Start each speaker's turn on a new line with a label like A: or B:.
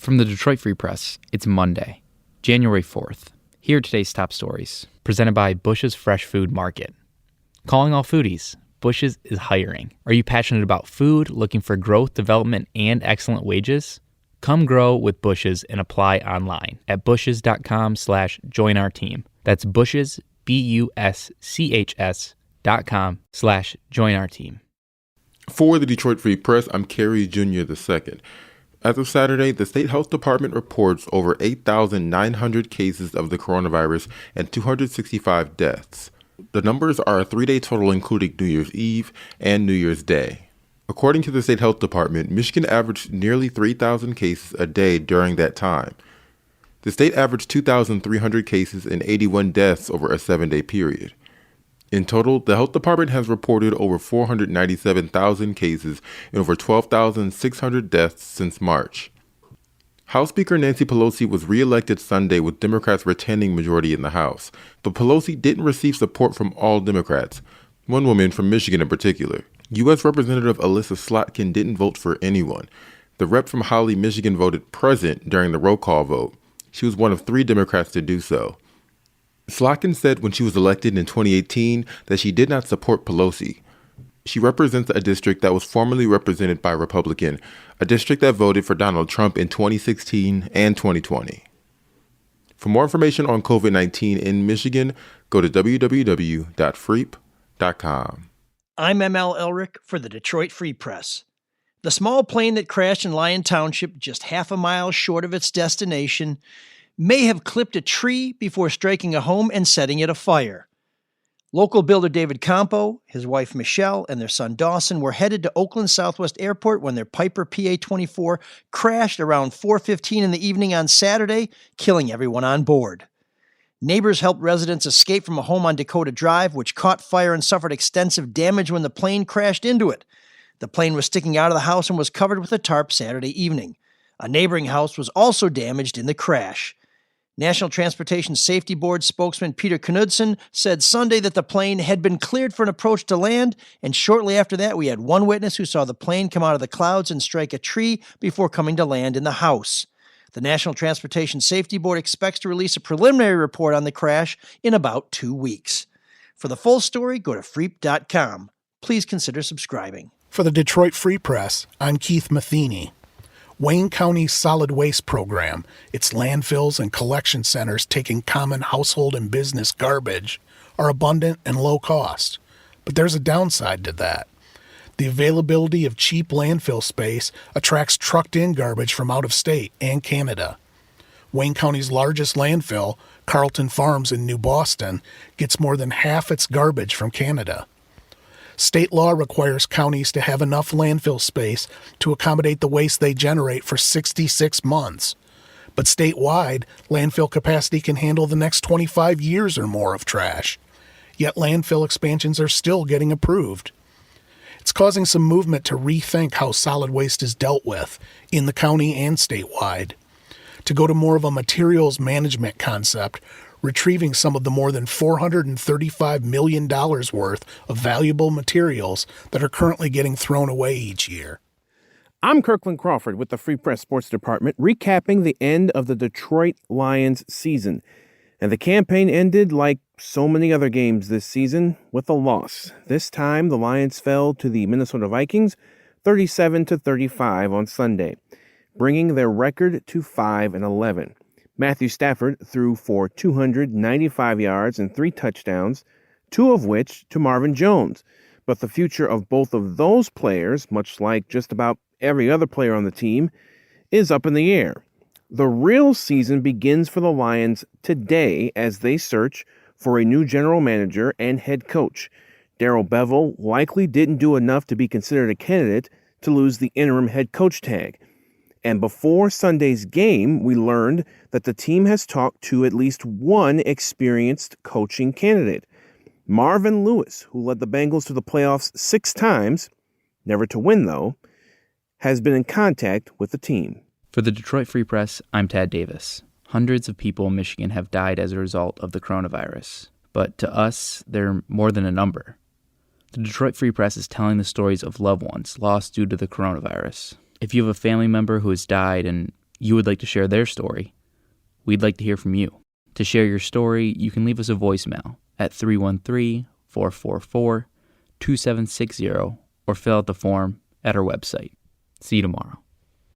A: From the Detroit Free Press, it's Monday, January 4th. Here are today's top stories, presented by Bush's Fresh Food Market. Calling all foodies, Bush's is hiring. Are you passionate about food, looking for growth, development, and excellent wages? Come grow with Bush's and apply online at bushes.com/join our team. That's Bush's, BUSCHS.com/join our team.
B: For the Detroit Free Press, I'm Kerry Jr. II. As of Saturday, the State Health Department reports over 8,900 cases of the coronavirus and 265 deaths. The numbers are a 3-day total including New Year's Eve and New Year's Day. According to the State Health Department, Michigan averaged nearly 3,000 cases a day during that time. The state averaged 2,300 cases and 81 deaths over a 7-day period. In total, the health department has reported over 497,000 cases and over 12,600 deaths since March. House Speaker Nancy Pelosi was reelected Sunday with Democrats retaining majority in the House, but Pelosi didn't receive support from all Democrats, one woman from Michigan in particular. U.S. Representative Alyssa Slotkin didn't vote for anyone. The rep from Holly, Michigan voted present during the roll call vote. She was one of 3 Democrats to do so. Slotkin said when she was elected in 2018 that she did not support Pelosi. She represents a district that was formerly represented by a Republican, a district that voted for Donald Trump in 2016 and 2020. For more information on COVID-19 in Michigan, go to www.freep.com.
C: I'm ML Elric for the Detroit Free Press. The small plane that crashed in Lyon Township just half a mile short of its destination may have clipped a tree before striking a home and setting it afire. Local builder David Campo, his wife Michelle, and their son Dawson were headed to Oakland Southwest Airport when their Piper PA-24 crashed around 4:15 in the evening on Saturday, killing everyone on board. Neighbors helped residents escape from a home on Dakota Drive, which caught fire and suffered extensive damage when the plane crashed into it. The plane was sticking out of the house and was covered with a tarp Saturday evening. A neighboring house was also damaged in the crash. National Transportation Safety Board spokesman Peter Knudsen said Sunday that the plane had been cleared for an approach to land, and shortly after that we had one witness who saw the plane come out of the clouds and strike a tree before coming to land in the house. The National Transportation Safety Board expects to release a preliminary report on the crash in about 2 weeks. For the full story, go to freep.com. Please consider subscribing.
D: For the Detroit Free Press, I'm Keith Matheny. Wayne County's solid waste program, its landfills and collection centers taking common household and business garbage, are abundant and low cost. But there's a downside to that. The availability of cheap landfill space attracts trucked-in garbage from out of state and Canada. Wayne County's largest landfill, Carlton Farms in New Boston, gets more than half its garbage from Canada. State law requires counties to have enough landfill space to accommodate the waste they generate for 66 months. But statewide, landfill capacity can handle the next 25 years or more of trash. Yet landfill expansions are still getting approved. It's causing some movement to rethink how solid waste is dealt with, in the county and statewide. To go to more of a materials management concept, retrieving some of the more than $435 million worth of valuable materials that are currently getting thrown away each year.
E: I'm Kirkland Crawford with the Free Press Sports Department, recapping the end of the Detroit Lions season. And the campaign ended, like so many other games this season, with a loss. This time, the Lions fell to the Minnesota Vikings 37-35 on Sunday, bringing their record to 5-11. Matthew Stafford threw for 295 yards and 3 touchdowns, 2 of which to Marvin Jones. But the future of both of those players, much like just about every other player on the team, is up in the air. The real season begins for the Lions today as they search for a new general manager and head coach. Darrell Bevell likely didn't do enough to be considered a candidate to lose the interim head coach tag. And before Sunday's game, we learned that the team has talked to at least one experienced coaching candidate. Marvin Lewis, who led the Bengals to the playoffs 6 times, never to win though, has been in contact with the team.
A: For the Detroit Free Press, I'm Tad Davis. Hundreds of people in Michigan have died as a result of the coronavirus. But to us, they're more than a number. The Detroit Free Press is telling the stories of loved ones lost due to the coronavirus. If you have a family member who has died and you would like to share their story, we'd like to hear from you. To share your story, you can leave us a voicemail at 313-444-2760 or fill out the form at our website. See you tomorrow.